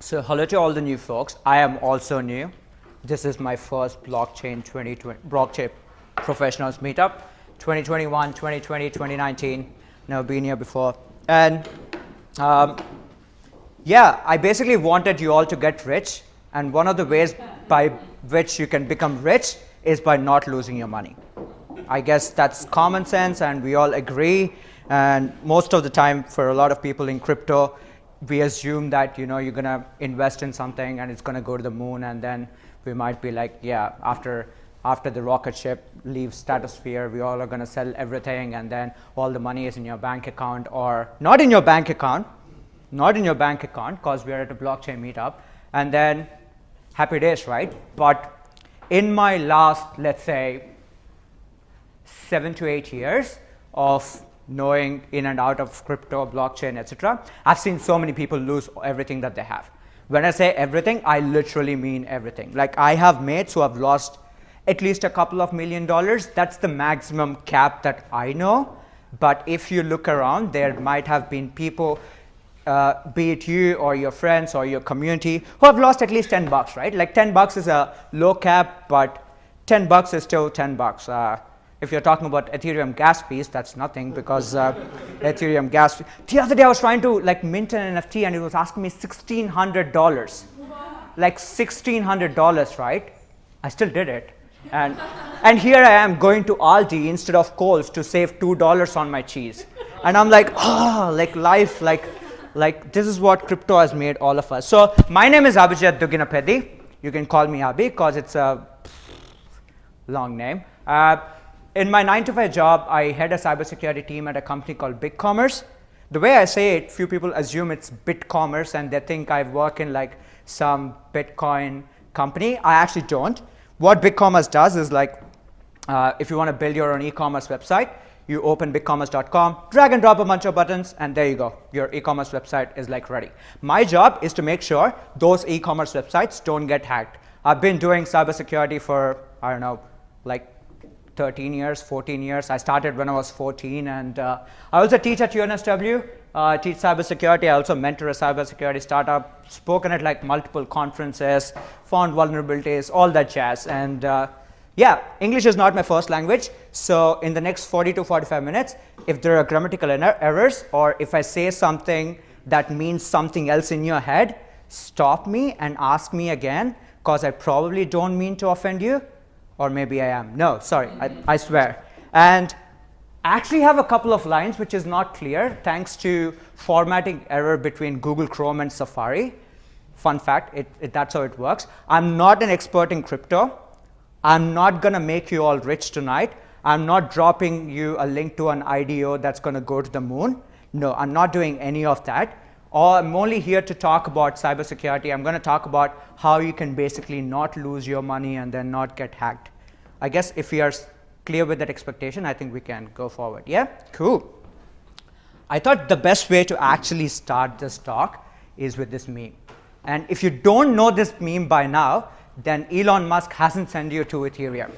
So hello to all the new folks. I am also new. This is my first blockchain professionals meetup, 2021, 2020, 2019. Never been here before. And yeah, I basically wanted you all to get rich. And one of the ways by which you can become rich is by not losing your money. I guess that's common sense and we all agree. And most of the time for a lot of people in crypto, we assume that you're going to invest in something and it's going to go to the moon, and then we might be like, yeah, after the rocket ship leaves stratosphere, we all are going to sell everything, and then all the money is in your bank account, or not in your bank account because we are at a blockchain meetup, and then happy days, right? But in my last, let's say, 7 to 8 years of knowing in and out of crypto, blockchain, etc., I've seen so many people lose everything that they have. When I say everything, I literally mean everything. Like, I have mates who have lost at least a couple of $1 million. That's the maximum cap that I know. But if you look around, there might have been people, be it you or your friends or your community, who have lost at least $10, right? Like, $10 is a low cap, but $10 is still $10. If you're talking about Ethereum gas fees, that's nothing, because Ethereum gas fee. The other day I was trying to mint an NFT and it was asking me $1,600. Like $1,600, right? I still did it. And here I am going to Aldi instead of Kohl's to save $2 on my cheese. And I'm like, life, this is what crypto has made all of us. So my name is Abhijit Duginapedi. You can call me Abhi because it's a long name. In my 9-to-5 job, I head a cybersecurity team at a company called BigCommerce. The way I say it, few people assume it's BitCommerce and they think I work in some Bitcoin company. I actually don't. What BigCommerce does is if you want to build your own e-commerce website, you open bigcommerce.com, drag and drop a bunch of buttons, and there you go. Your e-commerce website is ready. My job is to make sure those e-commerce websites don't get hacked. I've been doing cybersecurity for, 13 years, 14 years. I started when I was 14, and I also teach at UNSW, teach cybersecurity. I also mentor a cybersecurity startup, spoken at multiple conferences, found vulnerabilities, all that jazz. And yeah, English is not my first language. So in the next 40 to 45 minutes, if there are grammatical errors, or if I say something that means something else in your head, stop me and ask me again, because I probably don't mean to offend you. Or maybe I am. No, sorry, I swear. And I actually have a couple of lines which is not clear thanks to formatting error between Google Chrome and Safari. Fun fact, that's how it works. I'm not an expert in crypto. I'm not going to make you all rich tonight. I'm not dropping you a link to an IDO that's going to go to the moon. No, I'm not doing any of that. I'm only here to talk about cybersecurity. I'm going to talk about how you can basically not lose your money and then not get hacked. I guess if we are clear with that expectation, I think we can go forward. Yeah? Cool. I thought the best way to actually start this talk is with this meme. And if you don't know this meme by now, then Elon Musk hasn't sent you to Ethereum.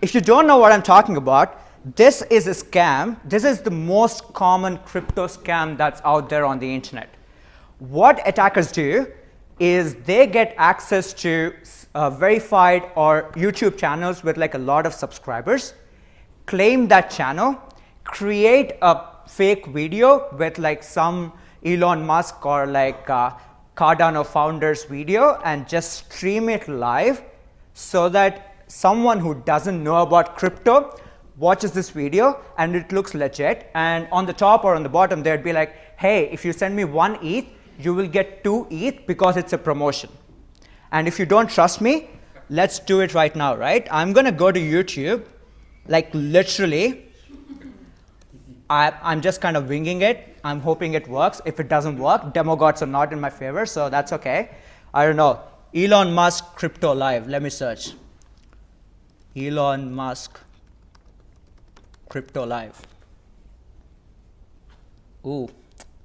If you don't know what I'm talking about, this is a scam. This is the most common crypto scam that's out there on the internet. What attackers do is they get access to verified or YouTube channels with a lot of subscribers, claim that channel, create a fake video with some Elon Musk or Cardano founder's video, and just stream it live so that someone who doesn't know about crypto watches this video and it looks legit, and on the top or on the bottom there'd be hey, if you send me 1 ETH, you will get 2 ETH because it's a promotion. And if you don't trust me, let's do it right now, right? I'm gonna go to YouTube, literally. I'm just kind of winging it. I'm hoping it works. If it doesn't work, demo gods are not in my favor, so that's okay. I don't know. Elon Musk crypto live. Let me search. Elon Musk crypto live. Ooh.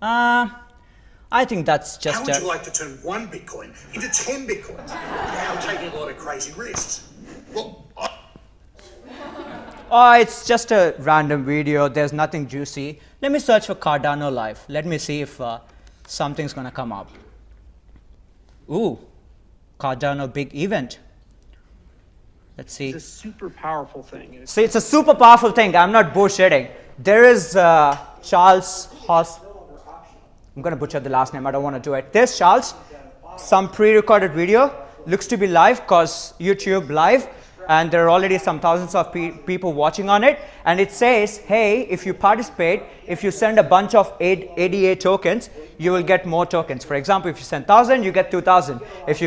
I think that's just How would you like to turn 1 Bitcoin into 10 Bitcoins without taking a lot of crazy risks? Well, Oh, it's just a random video. There's nothing juicy. Let me search for Cardano live. Let me see if something's going to come up. Ooh, Cardano big event. Let's see. It's a super powerful thing. See, it's a super powerful thing. I'm not bullshitting. There is Charles Haas. I'm going to butcher the last name. I don't want to do it. There's Charles. Some pre-recorded video. Looks to be live because YouTube live. And there are already some thousands of people watching on it. And it says, hey, if you participate, if you send a bunch of ADA tokens, you will get more tokens. For example, if you send 1,000, you get 2,000. If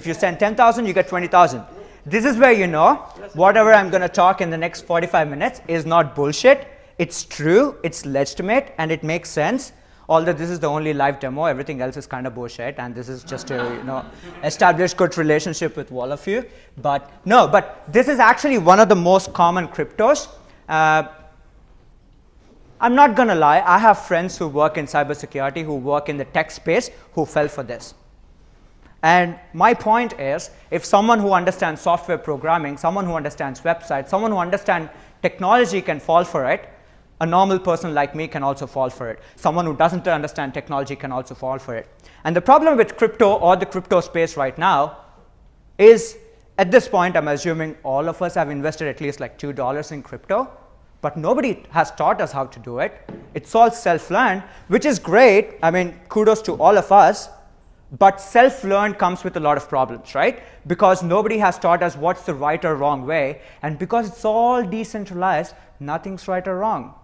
you send 10,000, you get 20,000. This is where you know whatever I'm going to talk in the next 45 minutes is not bullshit. It's true, it's legitimate, and it makes sense. Although this is the only live demo, everything else is kind of bullshit, and this is just to establish good relationship with all of you. But no, but this is actually one of the most common cryptos. I'm not gonna lie, I have friends who work in cybersecurity, who work in the tech space, who fell for this. And my point is, if someone who understands software programming, someone who understands websites, someone who understands technology can fall for it, a normal person like me can also fall for it. Someone who doesn't understand technology can also fall for it. And the problem with crypto or the crypto space right now is, at this point, I'm assuming all of us have invested at least like $2 in crypto, but nobody has taught us how to do it. It's all self-learned, which is great. I mean, kudos to all of us. But self-learned comes with a lot of problems, right? Because nobody has taught us what's the right or wrong way. And because it's all decentralized, nothing's right or wrong.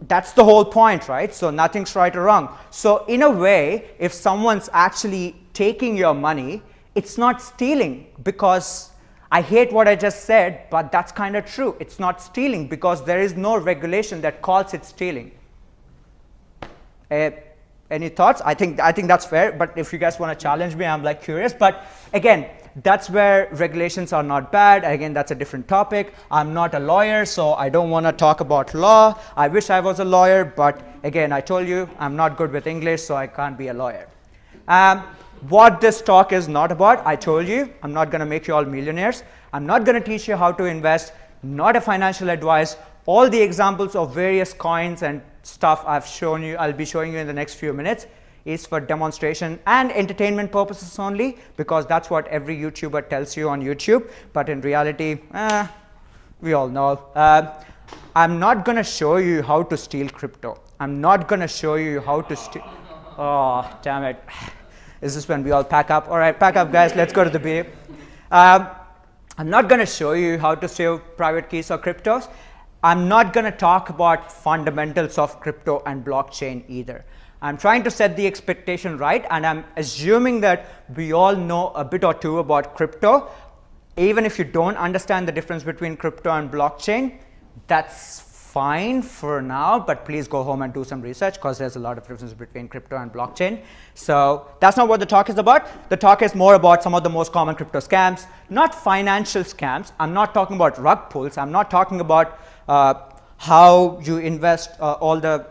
That's the whole point, right? So nothing's right or wrong. So in a way, if someone's actually taking your money, it's not stealing, because I hate what I just said, but that's kind of true. It's not stealing because there is no regulation that calls it stealing. Any thoughts? I think that's fair, but if you guys want to challenge me, I'm like curious. But again, that's where regulations are not bad. Again, that's a different topic. I'm not a lawyer, so I don't want to talk about law. I wish I was a lawyer, but again, I told you I'm not good with English, so I can't be a lawyer. What this talk is not about, I told you, I'm not going to make you all millionaires. I'm not going to teach you how to invest, not a financial advice. All the examples of various coins and stuff I've shown you, I'll be showing you in the next few minutes, is for demonstration and entertainment purposes only, because that's what every YouTuber tells you on YouTube. But in reality, we all know. I'm not going to show you how to steal crypto. I'm not going to show you how to steal. Oh, damn it. Is this when we all pack up? All right, pack up, guys. Let's go to the beer. I'm not going to show you how to save private keys or cryptos. I'm not going to talk about fundamentals of crypto and blockchain either. I'm trying to set the expectation right, and I'm assuming that we all know a bit or two about crypto. Even if you don't understand the difference between crypto and blockchain, that's fine for now, but please go home and do some research, because there's a lot of difference between crypto and blockchain. So that's not what the talk is about. The talk is more about some of the most common crypto scams, not financial scams. I'm not talking about rug pulls. I'm not talking about how you invest all the,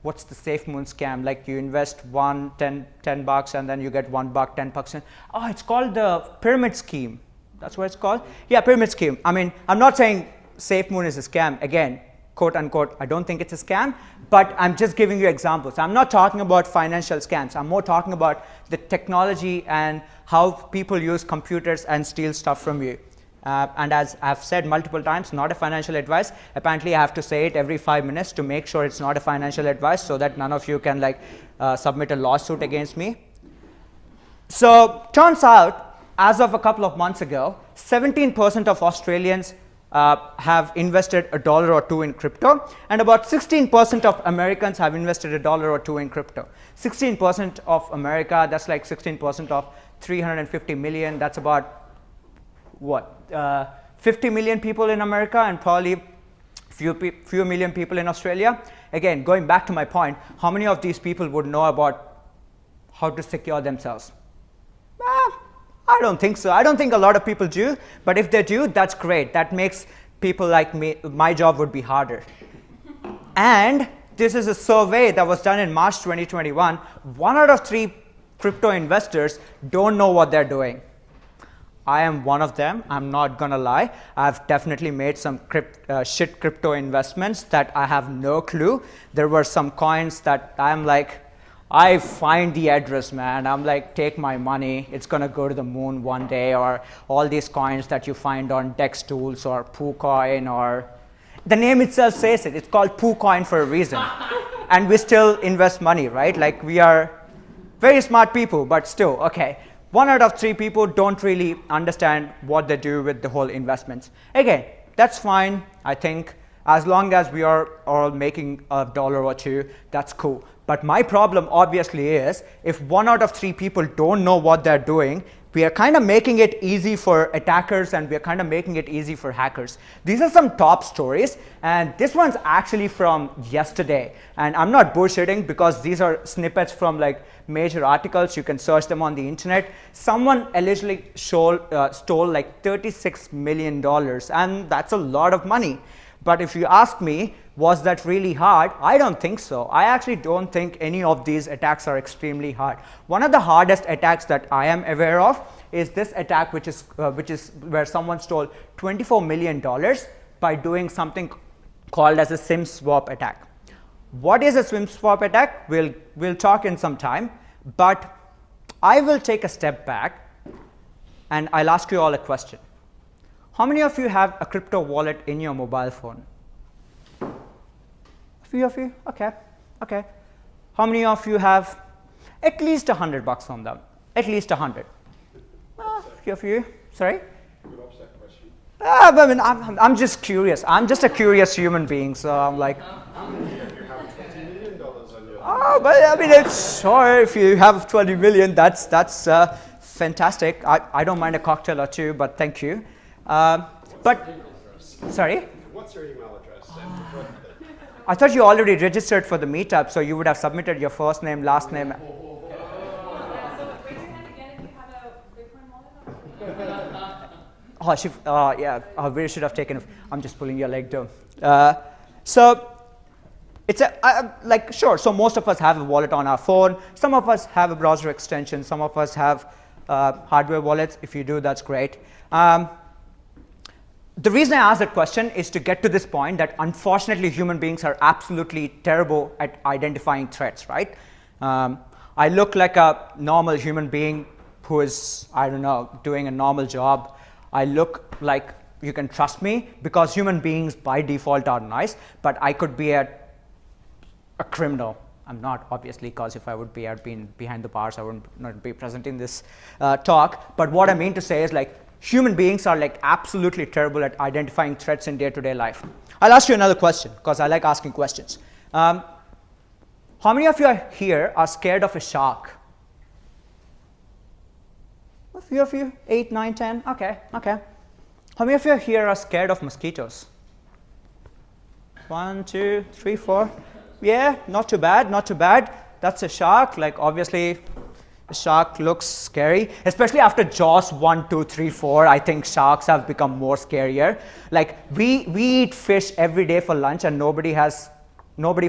what's the safe moon scam? Like you invest $10 bucks and then you get $1, 10 bucks. Oh, it's called the pyramid scheme. That's what it's called? Yeah, pyramid scheme. I mean, I'm not saying safe moon is a scam. Again, quote unquote, I don't think it's a scam, but I'm just giving you examples. I'm not talking about financial scams. I'm more talking about the technology and how people use computers and steal stuff from you. And as I've said multiple times, not a financial advice. Apparently, I have to say it every 5 minutes to make sure it's not a financial advice, so that none of you can submit a lawsuit against me. So turns out, as of a couple of months ago, 17% of Australians have invested $1 or $2 in crypto, and about 16% of Americans have invested $1 or $2 in crypto. 16% of America, that's like 16% of 350 million. That's about what? 50 million people in America, and probably few million people in Australia. Again, going back to my point, how many of these people would know about how to secure themselves? I don't think so. I don't think a lot of people do, but if they do, that's great. That makes people like me, my job would be harder. And this is a survey that was done in March 2021. 1 out of 3 crypto investors don't know what they're doing. I am one of them. I'm not gonna lie. I've definitely made some shit crypto investments that I have no clue. There were some coins that I'm like, I find the address, man. I'm like, take my money. It's going to go to the moon one day, or all these coins that you find on Dex Tools or PooCoin, or the name itself says it. It's called PooCoin for a reason. And we still invest money, right? Like, we are very smart people, but still, okay. 1 out of 3 people don't really understand what they do with the whole investments. Again, that's fine. I think as long as we are all making $1 or $2, that's cool. But my problem obviously is, if 1 out of 3 people don't know what they're doing, we are kind of making it easy for attackers, and we are kind of making it easy for hackers. These are some top stories, and this one's actually from yesterday. And I'm not bullshitting, because these are snippets from like major articles. You can search them on the internet. Someone allegedly stole like $36 million, and that's a lot of money. But if you ask me, was that really hard? I don't think so. I actually don't think any of these attacks are extremely hard. One of the hardest attacks that I am aware of is this attack, which is where someone stole $24 million by doing something called as a SIM swap attack. What is a SIM swap attack? We'll talk in some time, but I will take a step back and I'll ask you all a question. How many of you have a crypto wallet in your mobile phone? A few of you? Okay. Okay. How many of you have at least $100 on them? At least 100. A few of you. Sorry? Good offset question. I mean, I'm just curious. I'm just a curious human being, so I'm like. You have $20 million on your. Oh, but I mean, it's sure if you have 20 million, that's fantastic. I don't mind a cocktail or two, but thank you. But sorry. What's your email address? I thought you already registered for the meetup, so you would have submitted your first name, last name. Yeah, so raise your hand again if you have a Bitcoin wallet. Yeah, we should have taken it. I'm just pulling your leg down. So it's like, sure, so most of us have a wallet on our phone. Some of us have a browser extension. Some of us have hardware wallets. If you do, that's great. The reason I asked that question is to get to this point that unfortunately human beings are absolutely terrible at identifying threats, right? I look like a normal human being who is, I don't know, doing a normal job. I look like you can trust me because human beings by default are nice, but I could be a criminal. I'm not, obviously, because if I would be, I'd been behind the bars. I wouldn't not be presenting this talk. But what I mean to say is, like, human beings are like absolutely terrible at identifying threats in day-to-day life. I'll ask you another question because I like asking questions. How many of you here are scared of a shark? A few of you, 8, 9, 10. Okay. How many of you here are scared of mosquitoes? 1, 2, 3, 4. Yeah, not too bad. That's a shark. Like, obviously, a shark looks scary, especially after Jaws 1, 2, 3, 4. I think sharks have become more scarier. Like, we eat fish every day for lunch, and nobody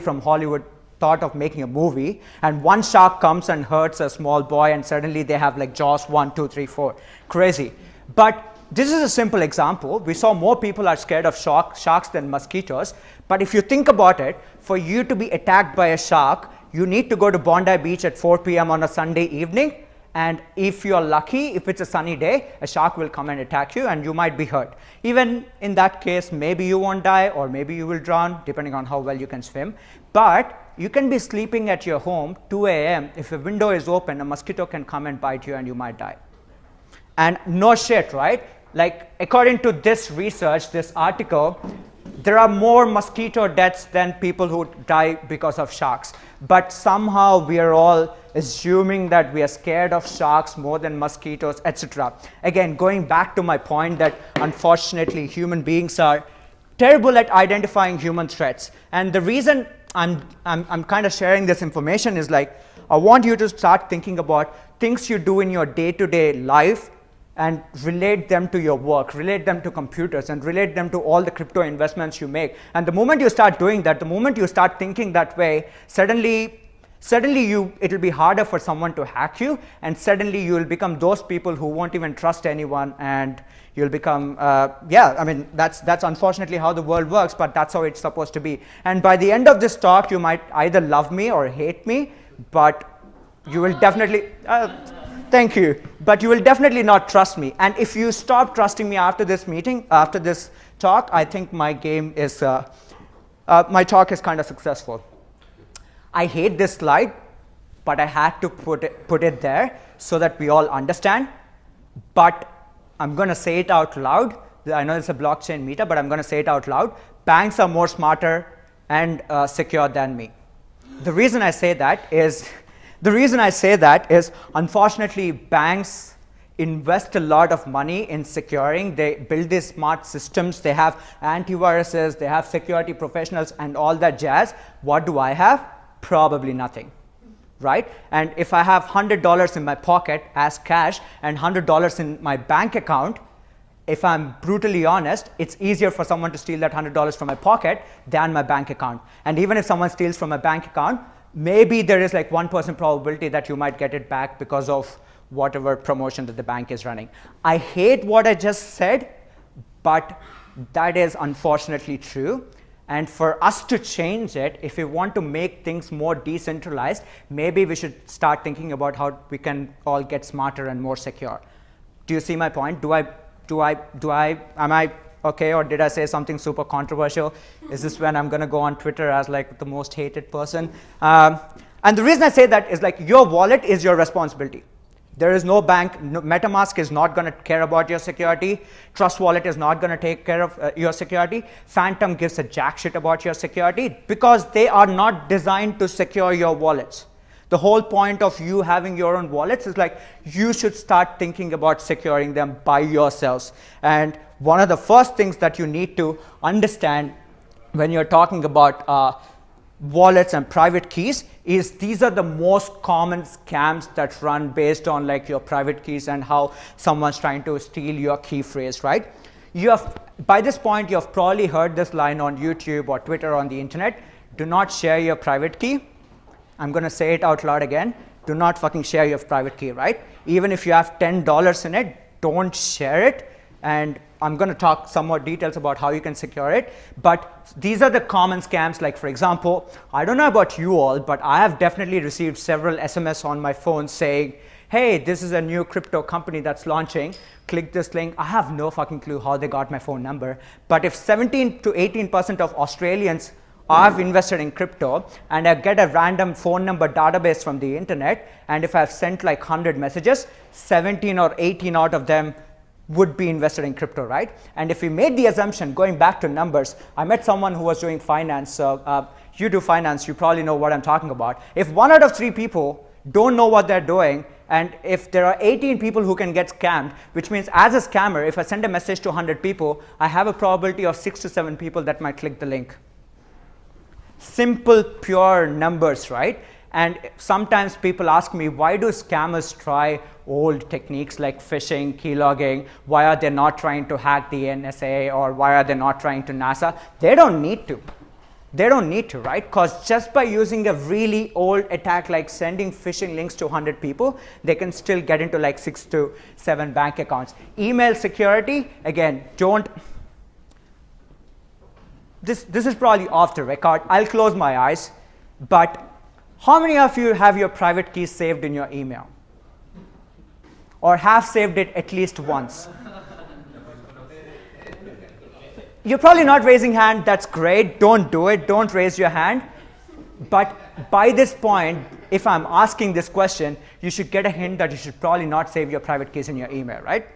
from Hollywood thought of making a movie. And one shark comes and hurts a small boy, and suddenly they have like Jaws 1, 2, 3, 4. Crazy. But this is a simple example. We saw more people are scared of sharks than mosquitoes. But if you think about it, for you to be attacked by a shark, you need to go to Bondi Beach at 4 p.m. on a Sunday evening. And if you're lucky, if it's a sunny day, a shark will come and attack you and you might be hurt. Even in that case, maybe you won't die or maybe you will drown, depending on how well you can swim. But you can be sleeping at your home 2 a.m. If a window is open, a mosquito can come and bite you and you might die. And no shit, right? Like, according to this research, this article, there are more mosquito deaths than people who die because of sharks. But somehow we are all assuming that we are scared of sharks more than mosquitoes, etc. Again, going back to my point that unfortunately human beings are terrible at identifying human threats. And the reason I'm kind of sharing this information is, like, I want you to start thinking about things you do in your day-to-day life and relate them to your work, relate them to computers, and relate them to all the crypto investments you make. And the moment you start doing that, the moment you start thinking that way, suddenly it'll be harder for someone to hack you, and suddenly you will become those people who won't even trust anyone, and you'll become, I mean, that's unfortunately how the world works, but that's how it's supposed to be. And by the end of this talk, you might either love me or hate me, but you will definitely, thank you, but you will definitely not trust me. And if you stop trusting me after this meeting, after this talk, I think my game is, my talk is kind of successful. I hate this slide, but I had to put it there so that we all understand. But I'm going to say it out loud. I know it's a blockchain meetup, but I'm going to say it out loud. Banks are more smarter and secure than me. The reason I say that is, unfortunately, banks invest a lot of money in securing. They build these smart systems. They have antiviruses. They have security professionals and all that jazz. What do I have? Probably nothing, right? And if I have $100 in my pocket as cash and $100 in my bank account, if I'm brutally honest, it's easier for someone to steal that $100 from my pocket than my bank account. And even if someone steals from my bank account, maybe there is like 1% probability that you might get it back because of whatever promotion that the bank is running. I hate what I just said, but that is unfortunately true. And for us to change it, if we want to make things more decentralized, maybe we should start thinking about how we can all get smarter and more secure. Do you see my point? Am I okay, or did I say something super controversial? Is this when I'm going to go on Twitter as like the most hated person? And the reason I say that is like your wallet is your responsibility. There is no bank, MetaMask is not going to care about your security. Trust Wallet is not going to take care of your security. Phantom gives a jack shit about your security because they are not designed to secure your wallets. The whole point of you having your own wallets is like you should start thinking about securing them by yourselves. And one of the first things that you need to understand when you're talking about wallets and private keys is these are the most common scams that run based on like your private keys and how someone's trying to steal your key phrase, right? By this point, you have probably heard this line on YouTube or Twitter or on the internet. Do not share your private key. I'm going to say it out loud again. Do not fucking share your private key, right? Even if you have $10 in it, don't share it. And I'm going to talk some more details about how you can secure it. But these are the common scams. Like, for example, I don't know about you all, but I have definitely received several SMS on my phone saying, hey, this is a new crypto company that's launching. Click this link. I have no fucking clue how they got my phone number. But if 17 to 18% of Australians I've invested in crypto and I get a random phone number database from the internet, and if I've sent like 100 messages, 17 or 18 out of them would be invested in crypto, right? And if we made the assumption, going back to numbers, I met someone who was doing finance. So you do finance, you probably know what I'm talking about. If 1 out of 3 people don't know what they're doing, and if there are 18 people who can get scammed, which means as a scammer, if I send a message to 100 people, I have a probability of 6 to 7 people that might click the link. Simple, pure numbers, right? And sometimes people ask me, why do scammers try old techniques like phishing, keylogging? Why are they not trying to hack the NSA, or why are they not trying to NASA? They don't need to. They don't need to, right? Because just by using a really old attack like sending phishing links to 100 people, they can still get into like 6 to 7 bank accounts. Email security, again, don't. This is probably off the record. I'll close my eyes. But how many of you have your private keys saved in your email? Or have saved it at least once? You're probably not raising hand. That's great. Don't do it. Don't raise your hand. But by this point, if I'm asking this question, you should get a hint that you should probably not save your private keys in your email, right?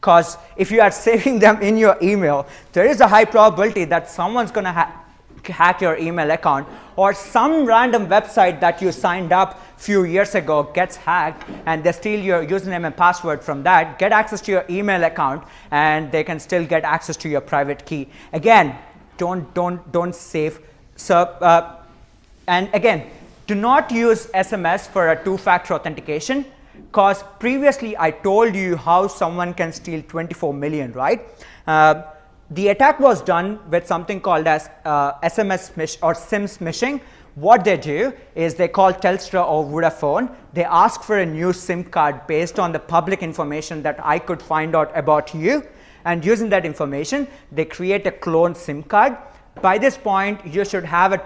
Because if you are saving them in your email, there is a high probability that someone's going to hack your email account, or some random website that you signed up a few years ago gets hacked and they steal your username and password from that, get access to your email account, and they can still get access to your private key. Again, don't save. So, and again, do not use SMS for a 2-factor authentication. Because previously I told you how someone can steal 24 million, right? The attack was done with something called as SMS smish or SIM smishing. What they do is they call Telstra or Vodafone. They ask for a new SIM card based on the public information that I could find out about you. And using that information, they create a clone SIM card. By this point, you should have a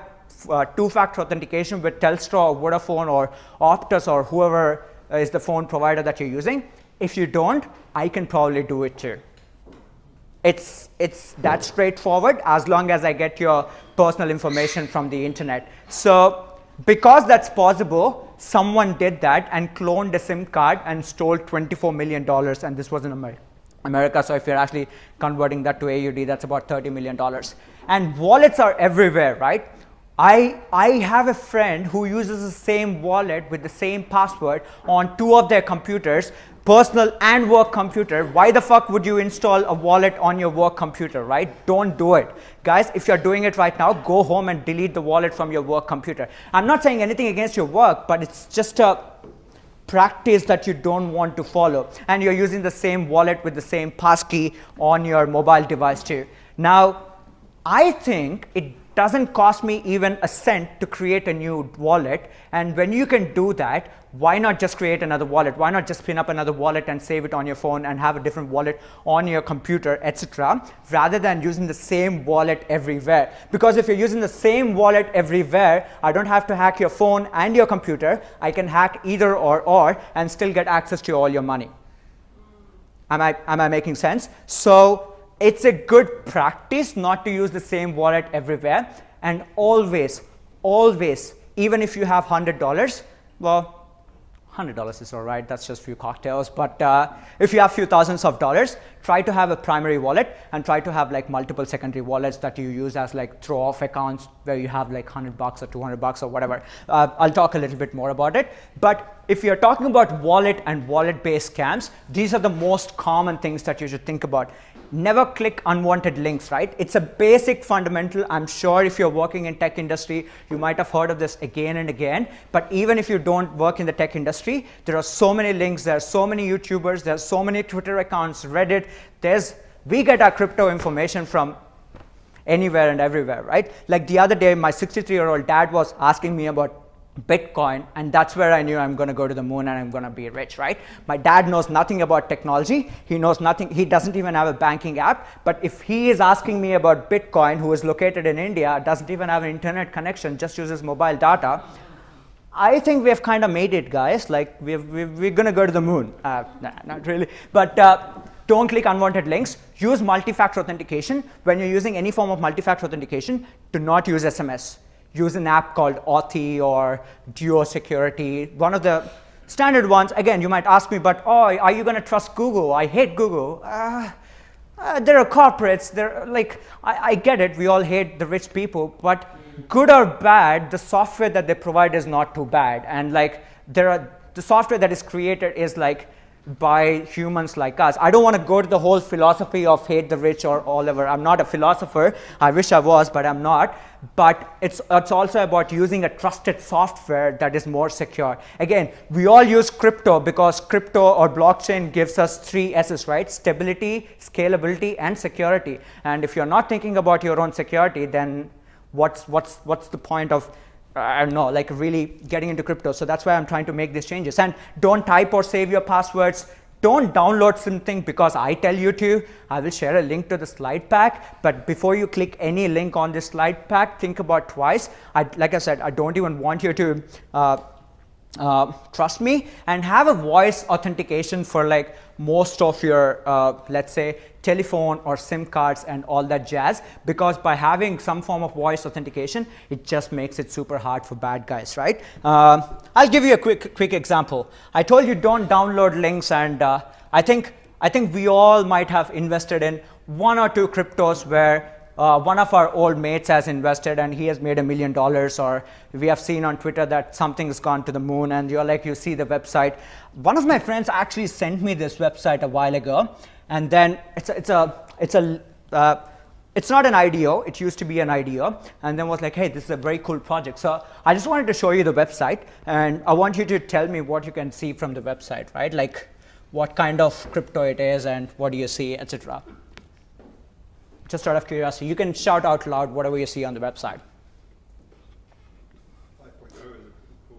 two-factor authentication with Telstra or Vodafone or Optus or whoever is the phone provider that you're using. If you don't, I can probably do it too. It's that straightforward as long as I get your personal information from the internet. So because that's possible, someone did that and cloned a SIM card and stole $24 million, and this was in America. So if you're actually converting that to AUD, that's about $30 million. And wallets are everywhere, right? I have a friend who uses the same wallet with the same password on two of their computers, personal and work computer. Why the fuck would you install a wallet on your work computer, right? Don't do it. Guys, if you're doing it right now, go home and delete the wallet from your work computer. I'm not saying anything against your work, but it's just a practice that you don't want to follow. And you're using the same wallet with the same passkey on your mobile device too. Now, I think it doesn't cost me even a cent to create a new wallet. And when you can do that, why not just create another wallet? Why not just spin up another wallet and save it on your phone and have a different wallet on your computer, etc., rather than using the same wallet everywhere? Because if you're using the same wallet everywhere, I don't have to hack your phone and your computer. I can hack either or and still get access to all your money. Am I making sense? So it's a good practice not to use the same wallet everywhere. And always, even if you have $100, well, $100 is all right, that's just a few cocktails. But if you have a few thousands of dollars, try to have a primary wallet and try to have like multiple secondary wallets that you use as like throw-off accounts where you have like $100 or $200 or whatever. I'll talk a little bit more about it. But if you're talking about wallet and wallet-based scams, these are the most common things that you should think about. Never click unwanted links, right? It's a basic fundamental. I'm sure if you're working in tech industry, you might have heard of this again and again. But even if you don't work in the tech industry, there are so many links, there are so many YouTubers, there are so many Twitter accounts, Reddit. We get our crypto information from anywhere and everywhere, right? Like the other day, my 63-year-old dad was asking me about Bitcoin, and that's where I knew I'm going to go to the moon and I'm going to be rich, right? My dad knows nothing about technology. He knows nothing. He doesn't even have a banking app. But if he is asking me about Bitcoin, who is located in India, doesn't even have an internet connection, just uses mobile data, I think we have kind of made it, guys. Like we're going to go to the moon. Nah, not really. But don't click unwanted links. Use multi-factor authentication. When you're using any form of multi-factor authentication, do not use SMS. Use an app called Authy or Duo Security. One of the standard ones. Again, you might ask me, but are you going to trust Google? I hate Google. There are corporates. I get it. We all hate the rich people, but good or bad, the software that they provide is not too bad. And like the software that is created is like by humans like us. I don't want to go to the whole philosophy of hate the rich or all over. I'm not a philosopher. I wish I was, but I'm not. But it's also about using a trusted software that is more secure. Again, we all use crypto because crypto or blockchain gives us 3 S's, right? Stability, scalability, and security. And if you're not thinking about your own security, then what's the point of I don't know, like really getting into crypto? So that's why I'm trying to make these changes. And don't type or save your passwords. Don't download something because I tell you to. I will share a link to the slide pack. But before you click any link on this slide pack, think about twice. Like I said, I don't even want you to trust me, and have a voice authentication for like most of your, let's say, telephone or SIM cards and all that jazz, because by having some form of voice authentication, it just makes it super hard for bad guys, right? I'll give you a quick example. I told you don't download links, and I think we all might have invested in 1 or 2 cryptos where one of our old mates has invested and he has made $1 million, or we have seen on Twitter that something's gone to the moon, and you see the website. One of my friends actually sent me this website a while ago, and then it's not an IDO. It used to be an IDO, and then was like, hey, this is a very cool project. So I just wanted to show you the website, and I want you to tell me what you can see from the website, right? Like what kind of crypto it is and what do you see, etc. Just out of curiosity, you can shout out loud whatever you see on the website. 5.0 is a cool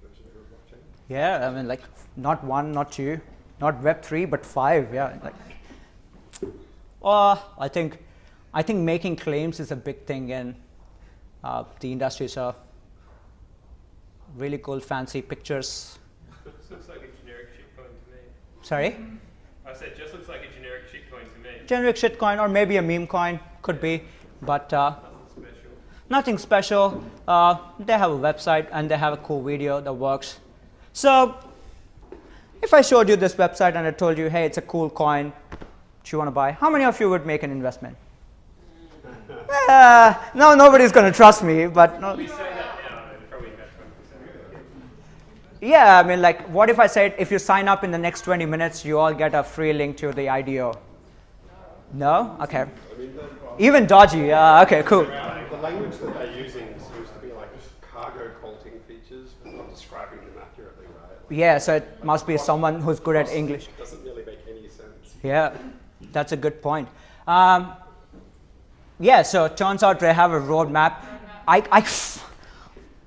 version of blockchain. Yeah, I mean, like not 1, not 2, not Web3, but 5. Yeah, like. I think making claims is a big thing in The industry stuff. Really cool, fancy pictures. This looks like a generic shitcoin to me. Sorry? I said, just looks like a generic shitcoin to me. Generic shitcoin, or maybe a meme coin, could be, but Nothing special. nothing special. They have a website and they have a cool video that works. So, if I showed you this website and I told you, hey, it's a cool coin, do you want to buy? How many of you would make an investment? No, nobody's going to trust me, but no. We say that now, and probably invest 20%. Yeah, I mean, like, what if I said if you sign up in the next 20 minutes, you all get a free link to the IDO? No? Okay. Even dodgy. Okay, cool. The language that they're using seems to be like cargo colting features, but not describing them accurately, right? Yeah, so it must be someone who's good at English. It doesn't really make any sense. Yeah, that's a good point. Yeah, so it turns out they have a roadmap.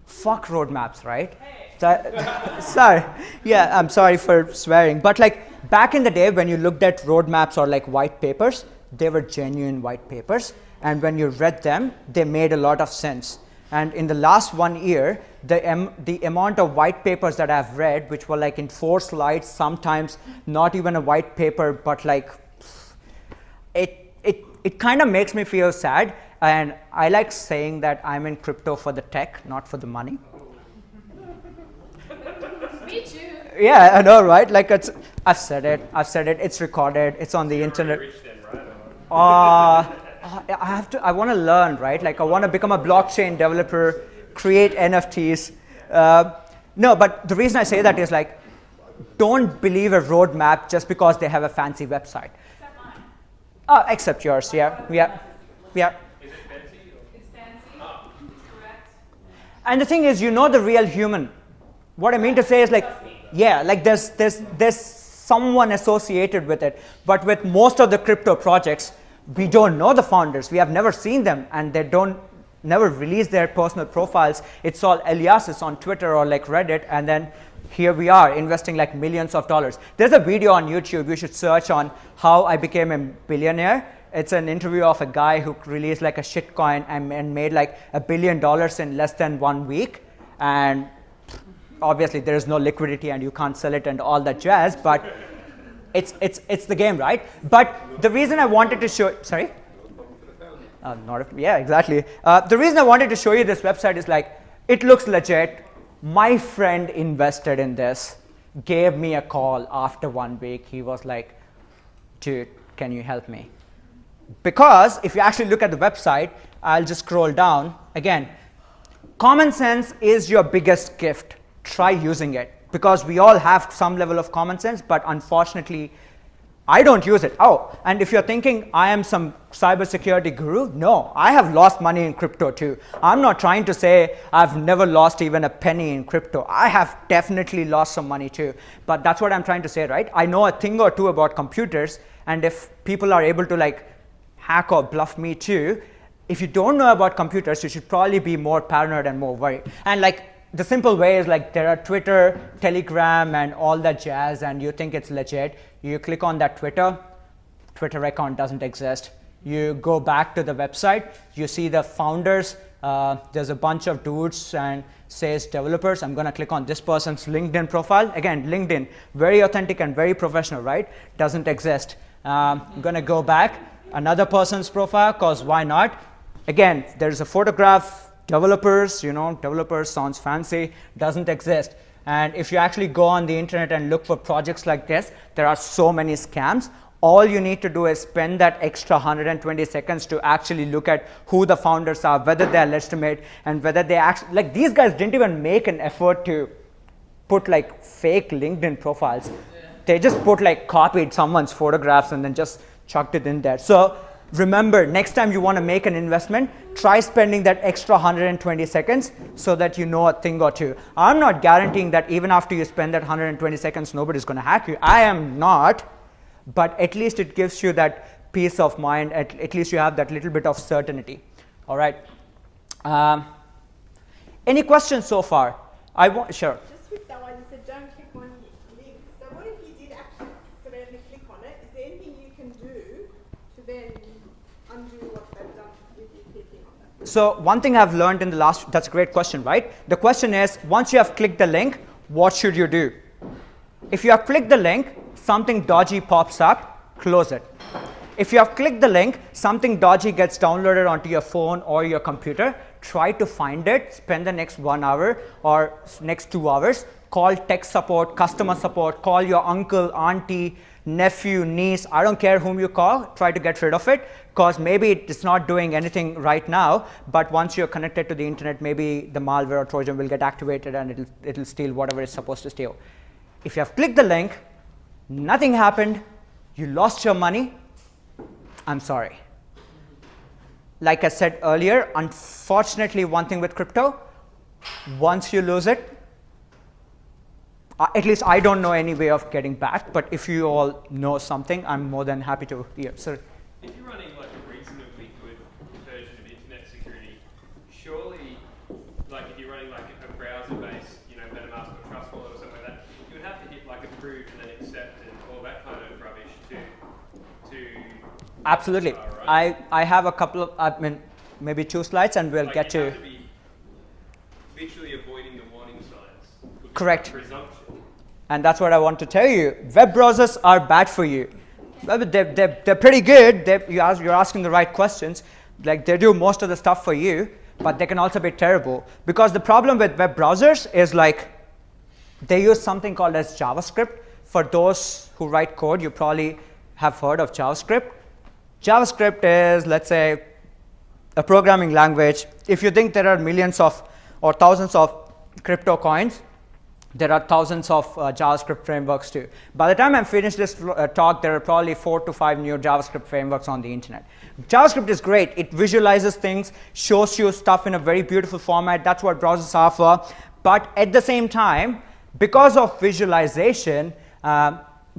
Fuck roadmaps, right? Sorry. Yeah, I'm sorry for swearing. But like back in the day when you looked at roadmaps or like white papers, they were genuine white papers. And when you read them, they made a lot of sense. And in the last 1 year, the amount of white papers that I've read, which were like in 4 slides, sometimes not even a white paper, but like it kind of makes me feel sad. And I like saying that I'm in crypto for the tech, not for the money. Me too. Yeah, I know, right? Like I've said it, it's recorded, it's on the internet. Rich then, right? I want to learn, right? Like I want to become a blockchain developer, create NFTs. No, but the reason I say that is like, don't believe a roadmap just because they have a fancy website. Except mine. Except yours, yeah. Is it fancy? It's fancy. It's correct. And the thing is, you know the real human. What I mean to say is like, yeah, like there's someone associated with it. But with most of the crypto projects, we don't know the founders. We have never seen them, and they never release their personal profiles. It's all aliases on Twitter or like Reddit, and then here we are investing like millions of dollars. There's a video on YouTube you should search on how I became a billionaire. It's an interview of a guy who released like a shitcoin and made like $1 billion in less than 1 week. And obviously there is no liquidity and you can't sell it and all that jazz, but it's the game, right? But the reason I wanted to show, sorry? Yeah, exactly. The reason I wanted to show you this website is like, it looks legit. My friend invested in this, gave me a call after 1 week. He was like, dude, can you help me? Because if you actually look at the website, I'll just scroll down. Again, common sense is your biggest gift. Try using it, because we all have some level of common sense, but unfortunately, I don't use it. Oh, and if you're thinking I am some cybersecurity guru, no, I have lost money in crypto too. I'm not trying to say I've never lost even a penny in crypto. I have definitely lost some money too, but that's what I'm trying to say, right? I know a thing or two about computers, and if people are able to like hack or bluff me too, if you don't know about computers, you should probably be more paranoid and more worried. And like, the simple way is like there are Twitter, Telegram, and all that jazz, and you think it's legit. You click on that Twitter account doesn't exist. You go back to the website, you see the founders, there's a bunch of dudes and says developers. I'm gonna click on this person's LinkedIn profile. Again, LinkedIn, very authentic and very professional, right? Doesn't exist. I'm gonna go back, another person's profile, cause why not? Again, there's a photograph, developers, you know, developers sounds fancy, doesn't exist. And if you actually go on the internet and look for projects like this, there are so many scams. All you need to do is spend that extra 120 seconds to actually look at who the founders are, whether they're legitimate, and whether they actually, like these guys didn't even make an effort to put like fake LinkedIn profiles. They just put like copied someone's photographs and then just chucked it in there. So remember, next time you want to make an investment, try spending that extra 120 seconds so that you know a thing or two. I'm not guaranteeing that even after you spend that 120 seconds, nobody's going to hack you. I am not, but at least it gives you that peace of mind. At least you have that little bit of certainty. All right. Any questions so far? Sure. Just with that one, you said don't click on links. So what if you did actually accidentally click on it? Is there anything you can do to then undo what they've done with you clicking on So one thing I've learned in the last, that's a great question, right? The question is, once you have clicked the link, what should you do? If you have clicked the link, something dodgy pops up, close it. If you have clicked the link, something dodgy gets downloaded onto your phone or your computer, try to find it, spend the next 1 hour or next 2 hours, call tech support, customer support, call your uncle, auntie, nephew, niece, I don't care whom you call, try to get rid of it, because maybe it's not doing anything right now, but once you're connected to the internet, maybe the malware or Trojan will get activated and it'll steal whatever it's supposed to steal. If you have clicked the link, nothing happened, you lost your money, I'm sorry. Like I said earlier, unfortunately, one thing with crypto, once you lose it, at least I don't know any way of getting back, but if you all know something, I'm more than happy to hear. Sir? If you're running like a reasonably good version of internet security, surely, like if you're running like a browser-based, MetaMask or Trust Wallet or something like that, you would have to hit like approve and then accept and all that kind of rubbish to Absolutely. Right? I have a couple of, maybe 2 slides and we'll get you to. have to be visually avoiding the warning signs. Correct. Presumption. And that's what I want to tell you. Web browsers are bad for you. They're pretty good. You're asking the right questions. Like they do most of the stuff for you, but they can also be terrible. Because the problem with web browsers is like they use something called as JavaScript. For those who write code, you probably have heard of JavaScript. JavaScript is, let's say, a programming language. If you think there are millions of or thousands of crypto coins, there are thousands of JavaScript frameworks too. By the time I'm finished this talk, there are probably 4 to 5 new JavaScript frameworks on the internet. JavaScript is great. It visualizes things, shows you stuff in a very beautiful format. That's what browsers are for. But at the same time, because of visualization,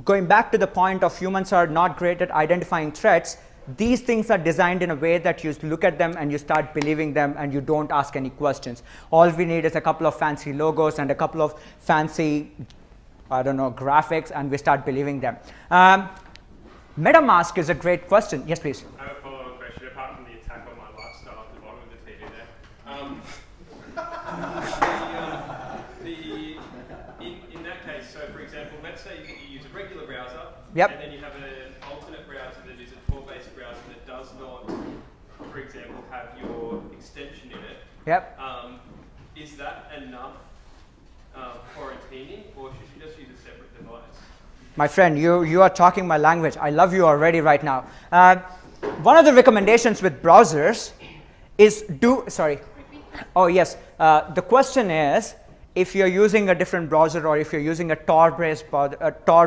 going back to the point of humans are not great at identifying threats, these things are designed in a way that you look at them and you start believing them and you don't ask any questions. All we need is a couple of fancy logos and a couple of fancy, graphics, and we start believing them. MetaMask is a great question. Yes, please. I have a follow-up question, apart from the attack on my lifestyle at the bottom of the TV there. In that case, so for example, let's say you use a regular browser, Yep. and then you have an alternate browser that is a Tor-based browser that does not, for example, have your extension in it. Yep. Is that enough quarantining, or should you just use a separate device? My friend, you are talking my language. I love you already right now. One of the recommendations with browsers is Oh, yes. The question is, if you're using a different browser or if you're using a Tor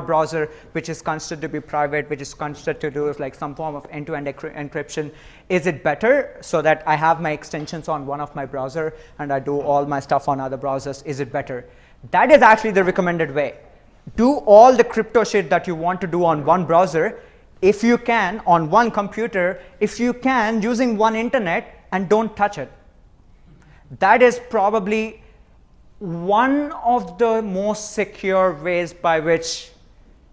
browser, which is considered to be private, which is considered to do like some form of end-to-end encryption, is it better so that I have my extensions on one of my browser and I do all my stuff on other browsers? Is it better? That is actually the recommended way. Do all the crypto shit that you want to do on one browser, if you can, on one computer, if you can, using one internet, and don't touch it. That is probably one of the most secure ways by which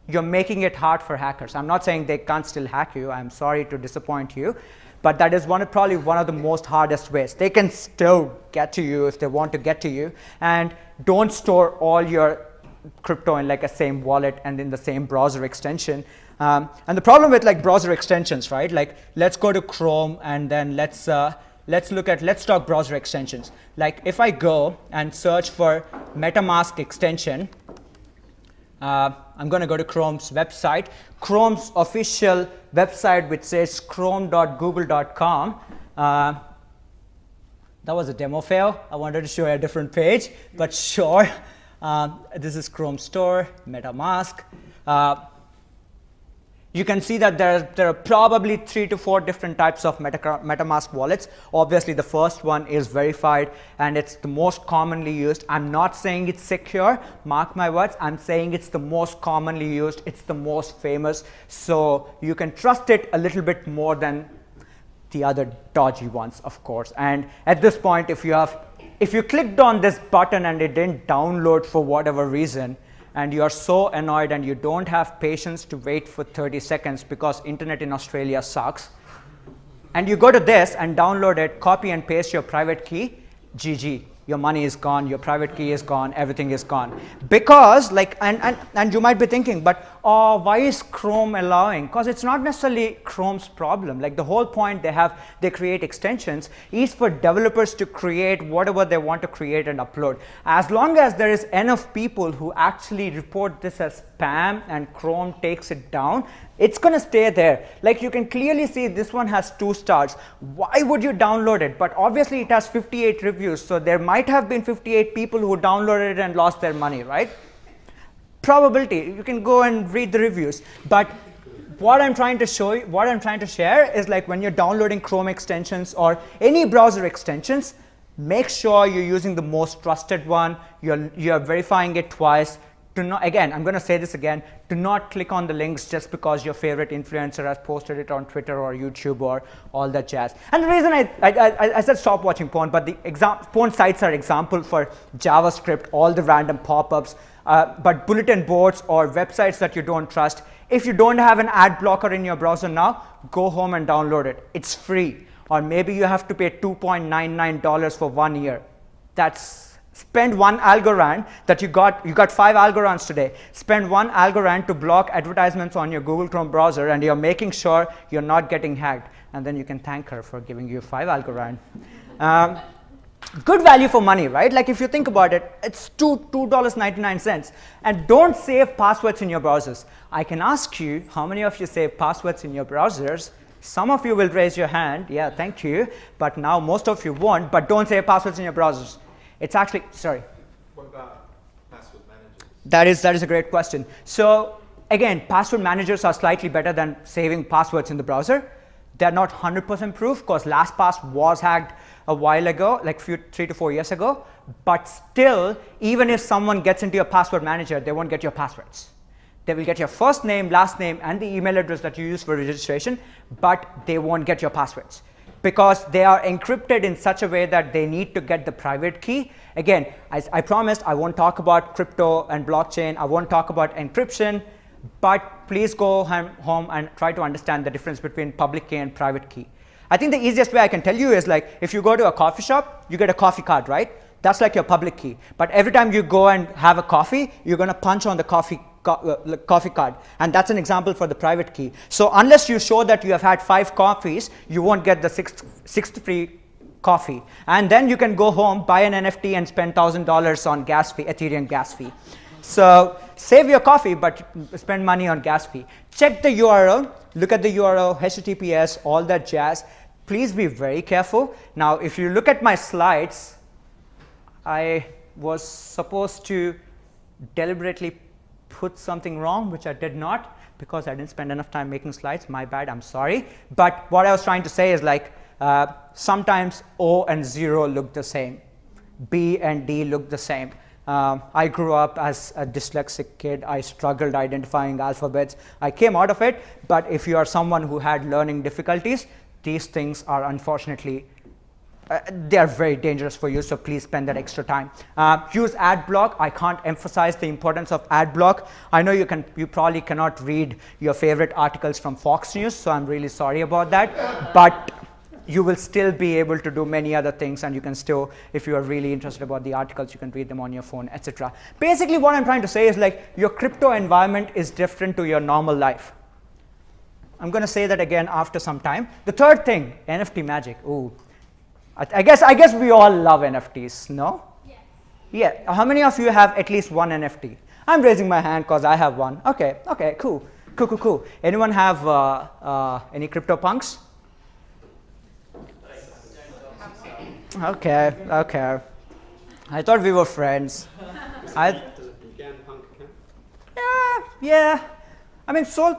you're making it hard for hackers. I'm not saying they can't still hack you. I'm sorry to disappoint you. But that is probably one of the most hardest ways. They can still get to you if they want to get to you. And don't store all your crypto in like a same wallet and in the same browser extension. And the problem with like browser extensions, right? Like let's go to Chrome and then let's talk browser extensions. Like if I go and search for MetaMask extension, I'm going to go to Chrome's website. Chrome's official website, which says chrome.google.com. That was a demo fail. I wanted to show you a different page, but sure. This is Chrome Store, MetaMask. You can see that there are probably 3 to 4 different types of MetaMask wallets. Obviously, the first one is verified, and it's the most commonly used. I'm not saying it's secure, mark my words. I'm saying it's the most commonly used. It's the most famous. So you can trust it a little bit more than the other dodgy ones, of course. And at this point, if you clicked on this button and it didn't download for whatever reason, and you are so annoyed and you don't have patience to wait for 30 seconds because internet in Australia sucks, and you go to this and download it, copy and paste your private key, GG. Your money is gone, your private key is gone, everything is gone. Because like, and you might be thinking, but why is Chrome allowing? Because it's not necessarily Chrome's problem. Like the whole point they create extensions is for developers to create whatever they want to create and upload. As long as there is enough people who actually report this as spam and Chrome takes it down, it's going to stay there. Like you can clearly see this one has 2 stars. Why would you download it? But obviously it has 58 reviews. So there might have been 58 people who downloaded it and lost their money, right? Probability, you can go and read the reviews. But what I'm trying to show you, what I'm trying to share is like when you're downloading Chrome extensions or any browser extensions, make sure you're using the most trusted one. You're verifying it twice. Again, I'm going to say this again, do not click on the links just because your favorite influencer has posted it on Twitter or YouTube or all that jazz. And the reason I said stop watching porn, but the porn sites are example for JavaScript, all the random pop-ups, but bulletin boards or websites that you don't trust. If you don't have an ad blocker in your browser now, go home and download it. It's free. Or maybe you have to pay $2.99 for 1 year. Spend 1 algorand that you got 5 algorands today. Spend 1 algorand to block advertisements on your Google Chrome browser, and you're making sure you're not getting hacked. And then you can thank her for giving you 5 algorand. Good value for money, right? Like if you think about it, it's $2.99. And don't save passwords in your browsers. I can ask you, how many of you save passwords in your browsers? Some of you will raise your hand. Yeah, thank you. But now most of you won't. But don't save passwords in your browsers. It's actually, sorry. What about password managers? That is a great question. So again, password managers are slightly better than saving passwords in the browser. They're not 100% proof because LastPass was hacked a while ago, like 3 to 4 years ago. But still, even if someone gets into your password manager, they won't get your passwords. They will get your first name, last name, and the email address that you use for registration, but they won't get your passwords, because they are encrypted in such a way that they need to get the private key. Again, as I promised, I won't talk about crypto and blockchain. I won't talk about encryption, but please go home and try to understand the difference between public key and private key. I think the easiest way I can tell you is like if you go to a coffee shop, you get a coffee card, right? That's like your public key. But every time you go and have a coffee, you're going to punch on the coffee card, and that's an example for the private key. So unless you show that you have had 5 coffees, you won't get the sixth free coffee. And then you can go home, buy an NFT, and spend $1,000 on gas fee, Ethereum gas fee. So save your coffee, but spend money on gas fee. Check the URL, look at the URL, HTTPS, all that jazz. Please be very careful. Now, if you look at my slides, I was supposed to deliberately put something wrong, which I did not, because I didn't spend enough time making slides. My bad, I'm sorry. But what I was trying to say is like sometimes O and 0 look the same. B and D look the same. I grew up as a dyslexic kid. I struggled identifying alphabets. I came out of it, but if you are someone who had learning difficulties, these things are unfortunately they are very dangerous for you, so please spend that extra time. Use ad block. I can't emphasize the importance of ad block. I know you probably cannot read your favorite articles from Fox News, so I'm really sorry about that. But you will still be able to do many other things, and you can still, if you are really interested about the articles, you can read them on your phone, etc. Basically, what I'm trying to say is like your crypto environment is different to your normal life. I'm going to say that again after some time. The third thing, NFT magic. Ooh. I guess we all love NFTs, no? Yes. Yeah. How many of you have at least one NFT? I'm raising my hand because I have one. Okay, cool. Anyone have any CryptoPunks? Okay. I thought we were friends. Does it begin punk account? Yeah. I mean, Soul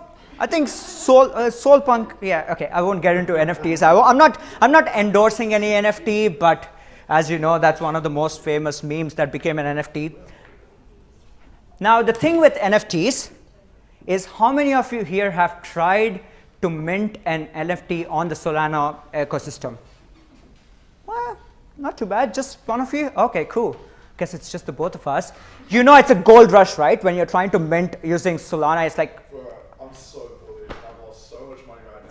Punk, yeah, okay, I won't get into NFTs. I'm not endorsing any NFT, but as you know, that's one of the most famous memes that became an NFT. Now, the thing with NFTs is how many of you here have tried to mint an NFT on the Solana ecosystem? Well, not too bad, just one of you? Okay, cool. Guess it's just the both of us. You know it's a gold rush, right? When you're trying to mint using Solana, it's like... I'm so bullied. I've lost so much money right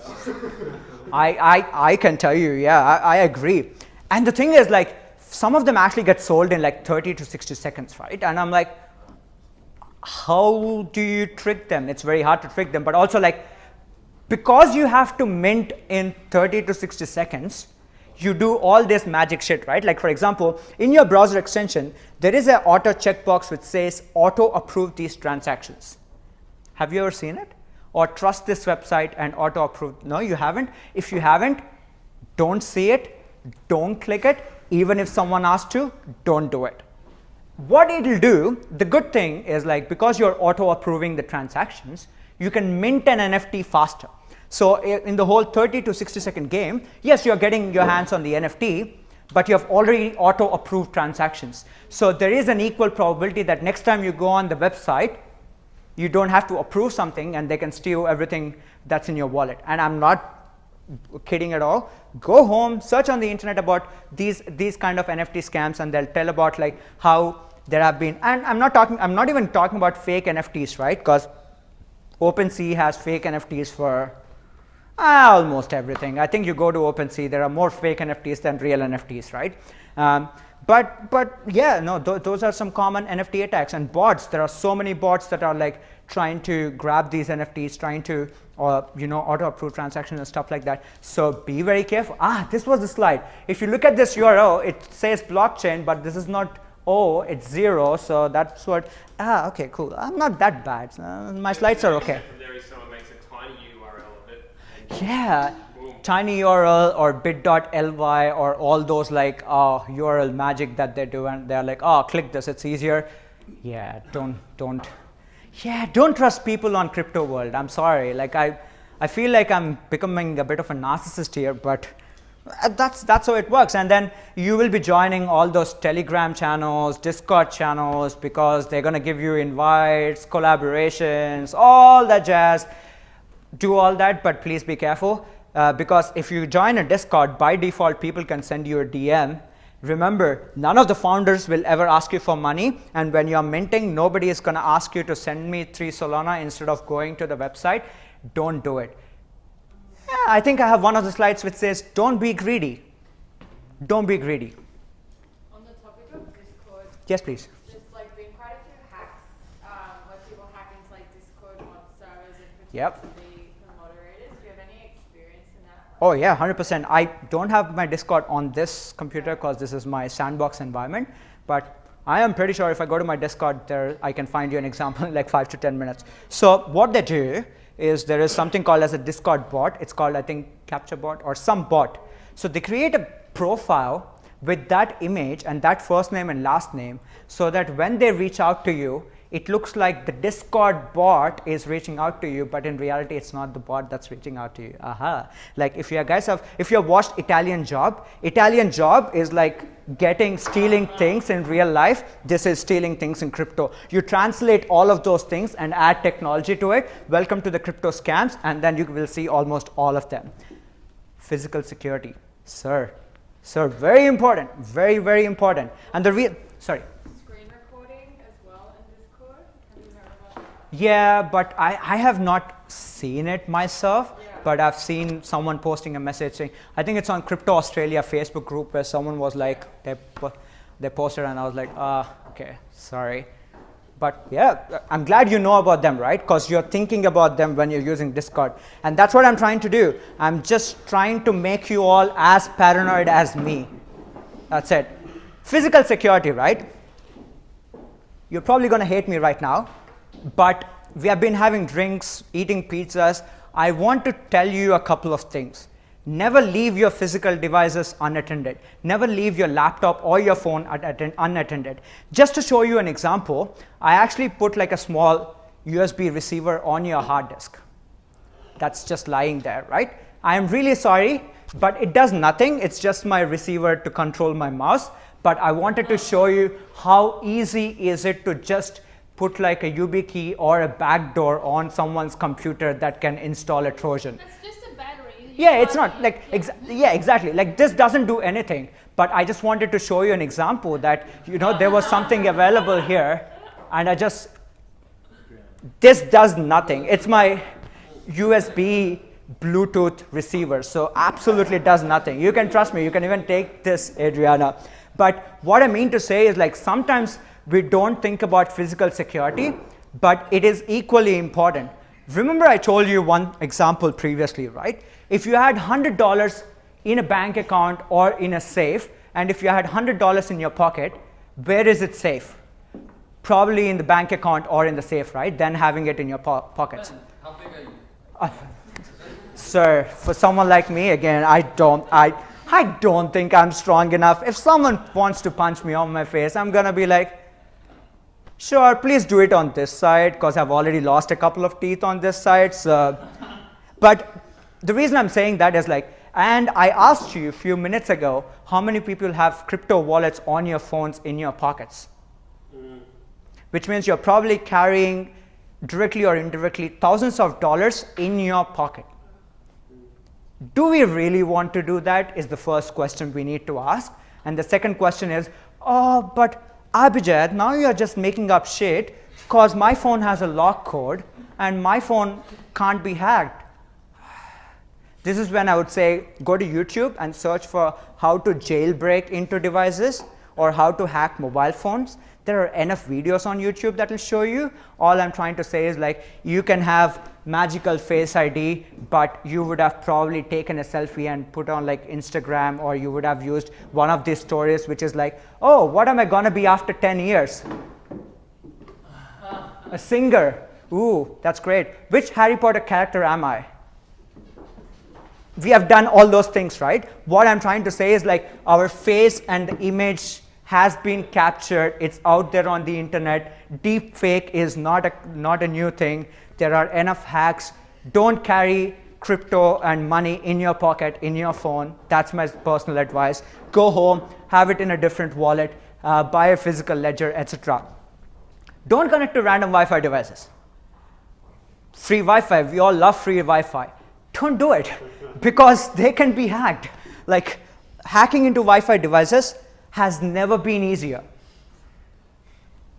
now. I can tell you, yeah, I agree. And the thing is, like, some of them actually get sold in like 30 to 60 seconds, right? And I'm like, how do you trick them? It's very hard to trick them. But also, like, because you have to mint in 30 to 60 seconds, you do all this magic shit, right? Like, for example, in your browser extension, there is an auto checkbox which says auto approve these transactions. Have you ever seen it? Or trust this website and auto approve? No, you haven't. If you haven't, don't see it, don't click it. Even if someone asks to, don't do it. What it'll do, the good thing is, like, because you're auto approving the transactions, you can mint an NFT faster. So in the whole 30 to 60 second game, yes, you're getting your hands on the NFT, but you have already auto approved transactions. So there is an equal probability that next time you go on the website, you don't have to approve something and they can steal everything that's in your wallet. And I'm not kidding at all. Go home, search on the internet about these kind of NFT scams, and they'll tell about like how there have been, and I'm not even talking about fake NFTs, right? Because OpenSea has fake NFTs for almost everything. I think you go to OpenSea, there are more fake NFTs than real NFTs, right? But yeah, no, those are some common NFT attacks. And bots, there are so many bots that are like trying to grab these NFTs, trying to auto approve transactions and stuff like that. So be very careful. This was the slide. If you look at this URL, it says blockchain, but this is not O, it's 0. So that's what. Okay, cool. I'm not that bad. My slides are okay. From there is someone makes a tiny URL of it. Yeah, tiny URL or bit.ly or all those like URL magic that they do, and they're like, click this, it's easier. Yeah, don't trust people on crypto world. I'm sorry. Like I feel like I'm becoming a bit of a narcissist here, but that's how it works. And then you will be joining all those Telegram channels, Discord channels, because they're going to give you invites, collaborations, all that jazz. Do all that, but please be careful, because if you join a Discord, by default, people can send you a DM. Remember, none of the founders will ever ask you for money, and when you're minting, nobody is going to ask you to send me 3 Solana instead of going to the website. Don't do it. I think I have one of the slides which says, don't be greedy. Don't be greedy. On the topic of Discord, Yes, please. there's like been quite a few hacks where people hack into like Discord mod servers and pretend Yep. to be the moderators. Do you have any experience in that? Oh yeah, 100%. I don't have my Discord on this computer because this is my sandbox environment, but I am pretty sure if I go to my Discord there, I can find you an example in like 5 to 10 minutes. So what they do is there is something called as a Discord bot. It's called, I think, Capture Bot or some bot. So they create a profile with that image and that first name and last name, so that when they reach out to you, it looks like the Discord bot is reaching out to you, but in reality, it's not the bot that's reaching out to you. Like if you guys if you have watched Italian Job is like stealing things in real life. This is stealing things in crypto. You translate all of those things and add technology to it. Welcome to the crypto scams, and then you will see almost all of them. Physical security, sir, very important, very, very important. And sorry. Screen recording as well in Discord. Have you heard about that? Yeah, but I have not seen it myself, but I've seen someone posting a message saying, I think it's on Crypto Australia Facebook group, where someone was like, they posted, and I was like, okay, sorry. But yeah, I'm glad you know about them, right? Because you're thinking about them when you're using Discord. And that's what I'm trying to do. I'm just trying to make you all as paranoid as me. That's it. Physical security, right? You're probably going to hate me right now, but we have been having drinks, eating pizzas. I want to tell you a couple of things. Never leave your physical devices unattended. Never leave your laptop or your phone unattended. Just to show you an example, I actually put like a small USB receiver on your hard disk. That's just lying there, right? I am really sorry, but it does nothing. It's just my receiver to control my mouse. But I wanted to show you how easy is it to just put like a YubiKey or a backdoor on someone's computer that can install a Trojan. That's just a battery. Yeah, it's not like, yeah, exactly. Like this doesn't do anything, but I just wanted to show you an example that, there was something available here, and this does nothing. It's my USB Bluetooth receiver, so absolutely does nothing. You can trust me, you can even take this, Adriana. But what I mean to say is, like, sometimes we don't think about physical security, but it is equally important. Remember I told you one example previously, right? If you had $100 in a bank account or in a safe, and if you had $100 in your pocket, where is it safe? Probably in the bank account or in the safe, right? Than having it in your pockets. How big are you? Sir, for someone like me, again, I don't think I'm strong enough. If someone wants to punch me on my face, I'm gonna be like, sure, please do it on this side, because I've already lost a couple of teeth on this side. So. But the reason I'm saying that is, like, and I asked you a few minutes ago, how many people have crypto wallets on your phones in your pockets? Which means you're probably carrying, directly or indirectly, thousands of dollars in your pocket. Do we really want to do that is the first question we need to ask. And the second question is, oh, but Abhijit, now you're just making up shit because my phone has a lock code and my phone can't be hacked. This is when I would say, go to YouTube and search for how to jailbreak into devices or how to hack mobile phones. There are enough videos on YouTube that will show you. All I'm trying to say is, like, you can have magical Face ID, but you would have probably taken a selfie and put on, like, Instagram, or you would have used one of these stories which is like, oh, what am I gonna be after 10 years? A singer. Ooh, that's great. Which Harry Potter character am I? We have done all those things, right? What I'm trying to say is, like, our face and the image has been captured. It's out there on the internet. Deep fake is not a new thing. There are enough hacks. Don't carry crypto and money in your pocket, in your phone. That's my personal advice. Go home, have it in a different wallet, buy a physical ledger, etc. Don't connect to random Wi-Fi devices. Free Wi-Fi, we all love free Wi-Fi. Don't do it, because they can be hacked. Like, hacking into Wi-Fi devices has never been easier.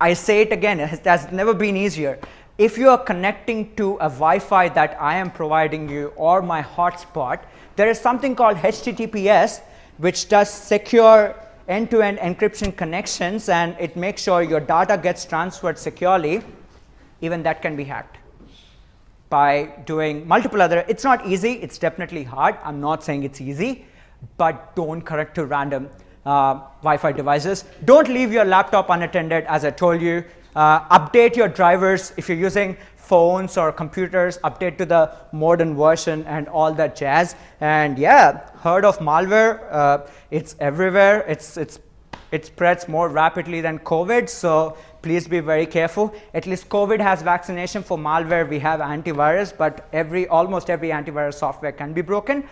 I say it again, it has never been easier. If you are connecting to a Wi-Fi that I am providing you or my hotspot, there is something called HTTPS, which does secure end-to-end encryption connections, and it makes sure your data gets transferred securely. Even that can be hacked by doing multiple other. It's not easy, it's definitely hard. I'm not saying it's easy, but don't connect to random Wi-Fi devices. Don't leave your laptop unattended, as I told you. Update your drivers. If you're using phones or computers, update to the modern version and all that jazz. And yeah, heard of malware? It's everywhere. It spreads more rapidly than COVID, so please be very careful. At least COVID has vaccination. For malware, we have antivirus, but almost every antivirus software can be broken.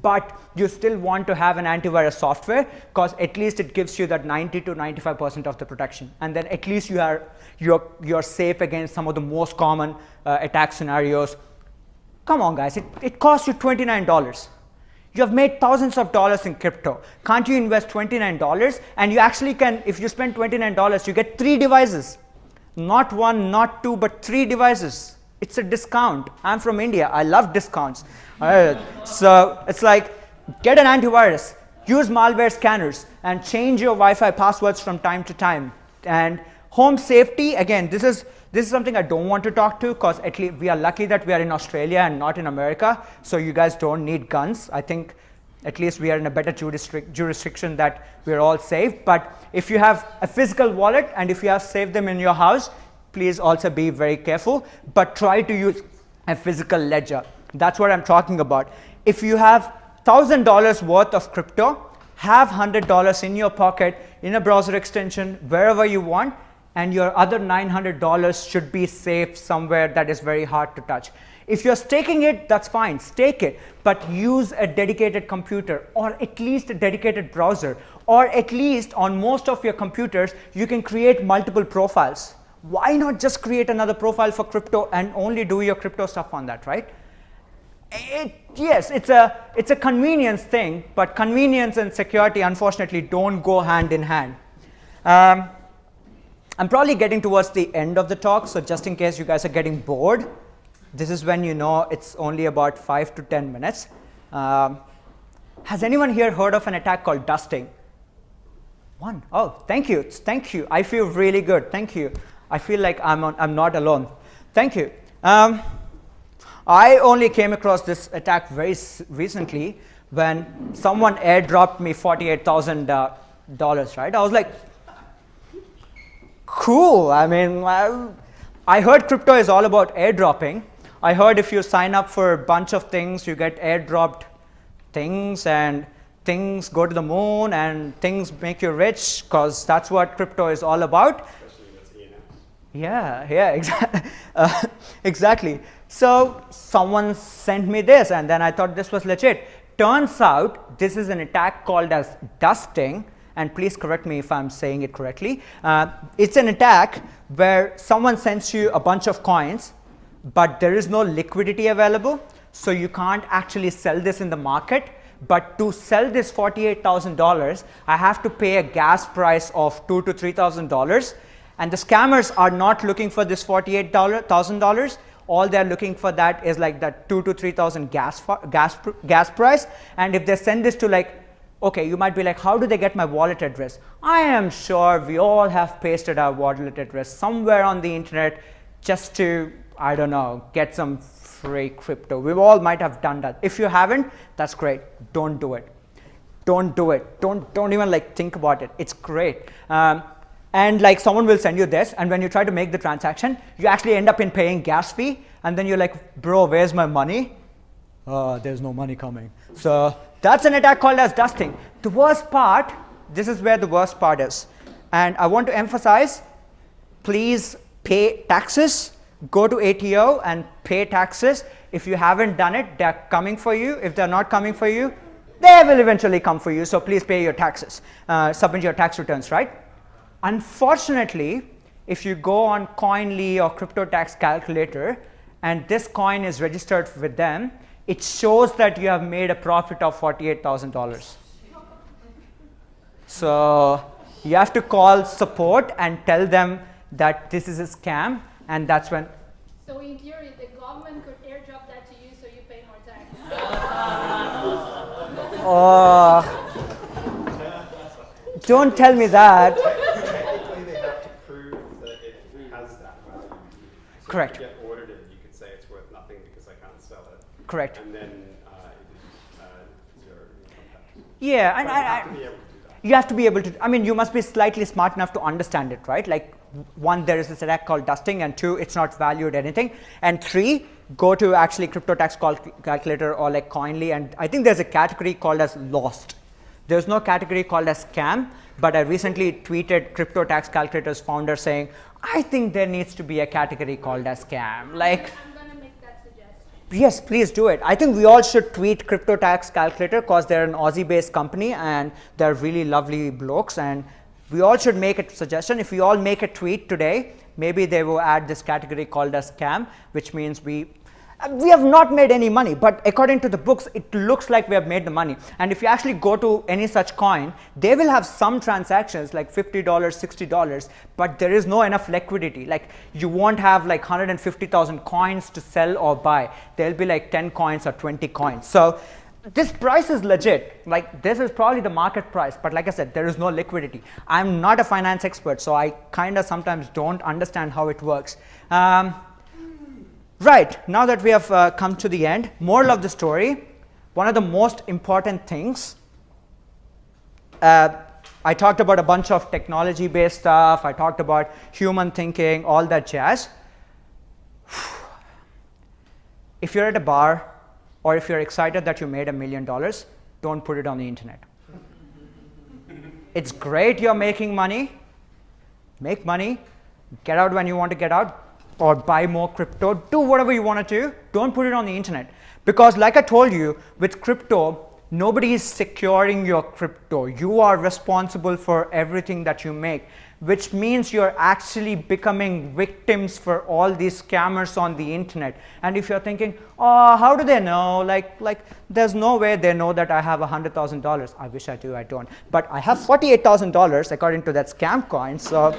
But you still want to have an antivirus software, because at least it gives you that 90 to 95% of the protection, and then at least you're safe against some of the most common attack scenarios. Come on, guys, it costs you $29. You have made thousands of dollars in crypto. Can't you invest $29? And you actually can, if you spend $29, you get 3 devices. Not 1, not 2, but 3 devices. It's a discount. I'm from India. I love discounts. So it's like, get an antivirus, use malware scanners, and change your Wi-Fi passwords from time to time. And home safety, again, this is something I don't want to talk to, because at least we are lucky that we are in Australia and not in America, so you guys don't need guns. I think at least we are in a better jurisdiction that we're all safe. But if you have a physical wallet and if you have saved them in your house, please also be very careful, but try to use a physical ledger. That's what I'm talking about. If you have $1,000 worth of crypto, have $100 in your pocket, in a browser extension, wherever you want, and your other $900 should be safe somewhere that is very hard to touch. If you're staking it, that's fine, stake it, but use a dedicated computer, or at least a dedicated browser, or at least on most of your computers, you can create multiple profiles. Why not just create another profile for crypto and only do your crypto stuff on that, right? Yes, it's a convenience thing, but convenience and security, unfortunately, don't go hand in hand. I'm probably getting towards the end of the talk, so just in case you guys are getting bored, This is when you know it's only about 5 to 10 minutes. Has anyone here heard of an attack called dusting? One. Oh, thank you. Thank you. I feel really good. Thank you. I feel like I'm not alone. Thank you. I only came across this attack very recently when someone airdropped me $48,000, right? I was like, cool. I mean, I heard crypto is all about airdropping. I heard if you sign up for a bunch of things, you get airdropped things, and things go to the moon, and things make you rich, because that's what crypto is all about. Yeah, exactly. So someone sent me this, and then I thought this was legit. Turns out this is an attack called as dusting, and please correct me if I'm saying it correctly. It's an attack where someone sends you a bunch of coins, but there is no liquidity available, so you can't actually sell this in the market. But to sell this $48,000, I have to pay a gas price of $2,000 to $3,000. And the scammers are not looking for this $48,000. All they're looking for that is like that $2,000 to $3,000 gas price. And if they send this to like, okay, you might be like, how do they get my wallet address? I am sure we all have pasted our wallet address somewhere on the internet just to, I don't know, get some free crypto. We all might have done that. If you haven't, that's great. Don't do it. Don't do it. Don't even like think about it. It's great. And like someone will send you this, and when you try to make the transaction, you actually end up in paying gas fee, and then you're like, bro, where's my money? There's no money coming. So that's an attack called as dusting. The worst part, this is where the worst part is. And I want to emphasize, please pay taxes. Go to ATO and pay taxes. If you haven't done it, they're coming for you. If they're not coming for you, they will eventually come for you. So please pay your taxes. Submit your tax returns, right? Unfortunately, if you go on Coinly or crypto tax calculator, and this coin is registered with them, it shows that you have made a profit of $48,000. So you have to call support and tell them that this is a scam, and that's when. So in theory, the government could airdrop that to you so you pay more tax. Don't tell me that. Technically, they have to prove that it has that value. So Correct. If you get audited, you could say it's worth nothing because I can't sell it. Correct. And then it is zero income tax. Yeah, But and you have to be able to do that. you have to be able to, I mean, you must be slightly smart enough to understand it, right? Like, one, there is this attack called dusting, and two, it's not valued anything, and three, go to actually crypto tax calculator or like Coinly, and I think there's a category called as lost. There's no category called as scam, but I recently tweeted crypto tax calculator's founder saying, I think there needs to be a category called as scam. Like, I'm going to make that suggestion. yes, please do it. I think we all should tweet crypto tax calculator because they're an Aussie-based company and they're really lovely blokes, and we all should make a suggestion. If we all make a tweet today, maybe they will add this category called as scam, which means we have not made any money, but according to the books, it looks like we have made the money. And if you actually go to any such coin, they will have some transactions like $50, $60, but there is no enough liquidity. Like, you won't have like 150,000 coins to sell or buy. There'll be like 10 coins or 20 coins. So this price is legit. Like, this is probably the market price, but like I said, there is no liquidity. I'm not a finance expert, so I kind of sometimes don't understand how it works. Right, now that we have come to the end, moral of the story, one of the most important things, I talked about a bunch of technology-based stuff, I talked about human thinking, all that jazz. If you're at a bar, or if you're excited that you made $1 million, don't put it on the internet. It's great you're making money, make money, get out when you want to get out, or buy more crypto, do whatever you want to do, don't put it on the internet. Because like I told you, with crypto, nobody is securing your crypto. You are responsible for everything that you make, which means you're actually becoming victims for all these scammers on the internet. And if you're thinking, oh, how do they know? Like there's no way they know that I have $100,000. I wish I do, I don't. But I have $48,000 according to that scam coin. So.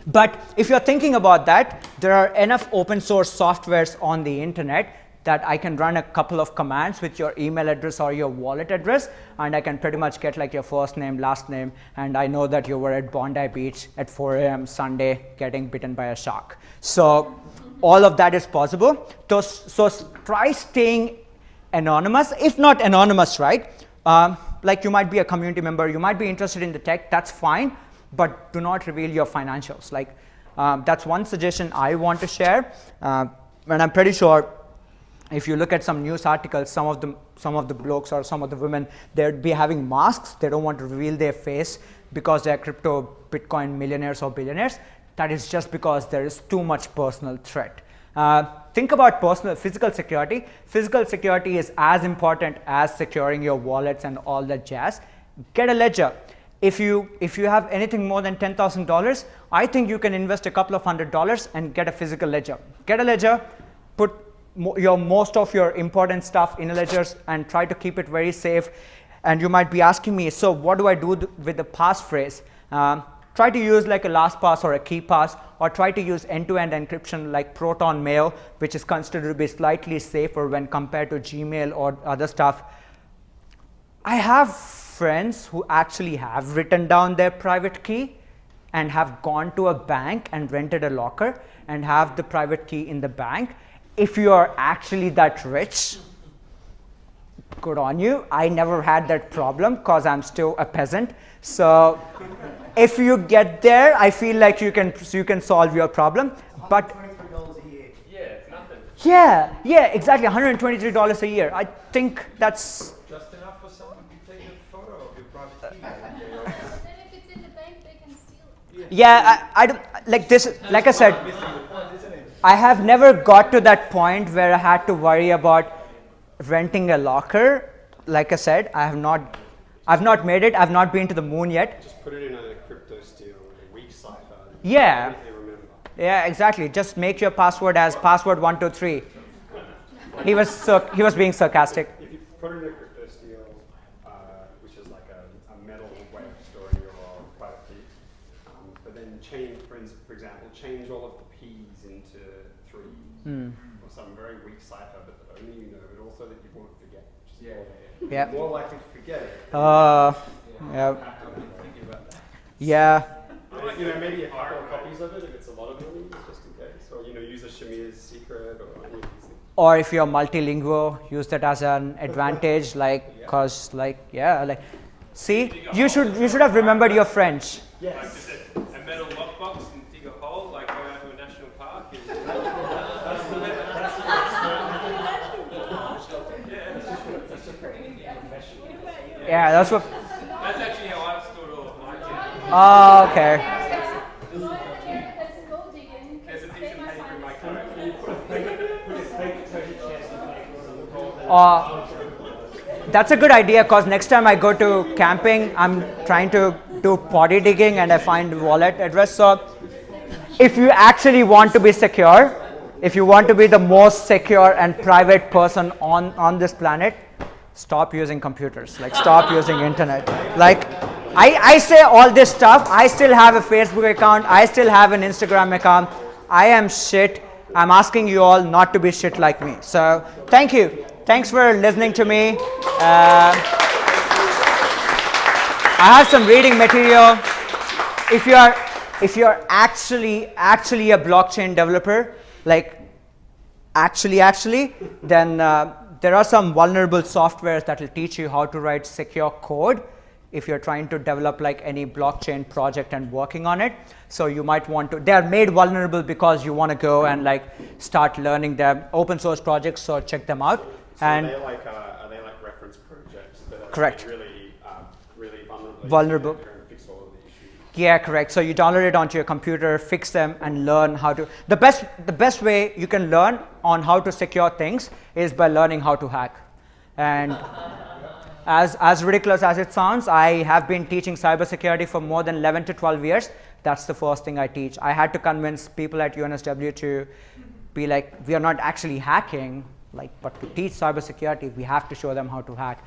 But if you're thinking about that, there are enough open source softwares on the internet that I can run a couple of commands with your email address or your wallet address, and I can pretty much get like your first name, last name, and I know that you were at Bondi Beach at 4 a.m. Sunday getting bitten by a shark. So all of that is possible. So try staying anonymous, if not anonymous, right? Like you might be a community member, you might be interested in the tech, that's fine, but do not reveal your financials. Like that's one suggestion I want to share. And I'm pretty sure if you look at some news articles, some of the blokes or some of the women, they'd be having masks. They don't want to reveal their face because they're crypto Bitcoin millionaires or billionaires. That is just because there is too much personal threat. Think about physical security. Physical security is as important as securing your wallets and all that jazz. Get a ledger. If you have anything more than $10,000, I think you can invest a couple of $100 and get a physical ledger. Get a ledger, put most of your important stuff in a ledger and try to keep it very safe. And you might be asking me, so what do I do with the passphrase? Try to use like a LastPass or a KeyPass, or try to use end-to-end encryption like Proton Mail, which is considered to be slightly safer when compared to Gmail or other stuff. I have friends who actually have written down their private key and have gone to a bank and rented a locker and have the private key in the bank. If you are actually that rich, good on you. I never had that problem because I'm still a peasant. So if you get there, I feel like you can solve your problem. But $123 a year. Yeah, it's nothing. yeah, exactly, $123 a year. I think that's Just enough for someone to take a photo of your private key. Then if it's in the bank, they can steal it. yeah. I don't like this. Like I said, I have never got to that point where I had to worry about renting a locker. Like I said, I've not made it. I've not been to the moon yet. Just put it in a crypto steal, a weak cipher. Yeah. They remember. Yeah, exactly. Just make your password as password 123. He was being sarcastic. If you put it in a crypto steal, which is like a metal way of storing your private key, but then change, for example, change all of the P's into 3s or some very weak cipher, but that only you know, but also that you won't forget. Which is Yeah. more likely to forget it. Yeah. Yeah. You know, maybe a couple of copies of it if it's a lot of money, just in case, or use a Shamir's secret or any of these things. Or if you're multilingual, use that as an advantage, see, you should have remembered your French. Like just a metal lockbox and dig a hole, like go out to a national park. Yeah, that's what. That's actually how I've stored all of mine. Oh, okay. There's a piece of paper in my coat. That's a good idea because next time I go to camping, I'm trying to do potty digging and I find wallet address. So if you actually want to be secure, if you want to be the most secure and private person on this planet, stop using computers. Like stop using internet. Like I say all this stuff. I still have a Facebook account. I still have an Instagram account. I am shit. I'm asking you all not to be shit like me. So thank you. Thanks for listening to me. I have some reading material. If you're actually a blockchain developer, like actually, then there are some vulnerable softwares that will teach you how to write secure code if you're trying to develop like any blockchain project and working on it. So you might want to, they are made vulnerable because you want to go and like start learning them, open source projects, so check them out. So and are they like reference projects that are correct. really Vulnerable. And fix all of the issues? Yeah, correct. So you download it onto your computer, fix them, and learn how to. The best way you can learn on how to secure things is by learning how to hack. And as ridiculous as it sounds, I have been teaching cybersecurity for more than 11 to 12 years. That's the first thing I teach. I had to convince people at UNSW to be like, we are not actually hacking, but to teach cybersecurity, we have to show them how to hack.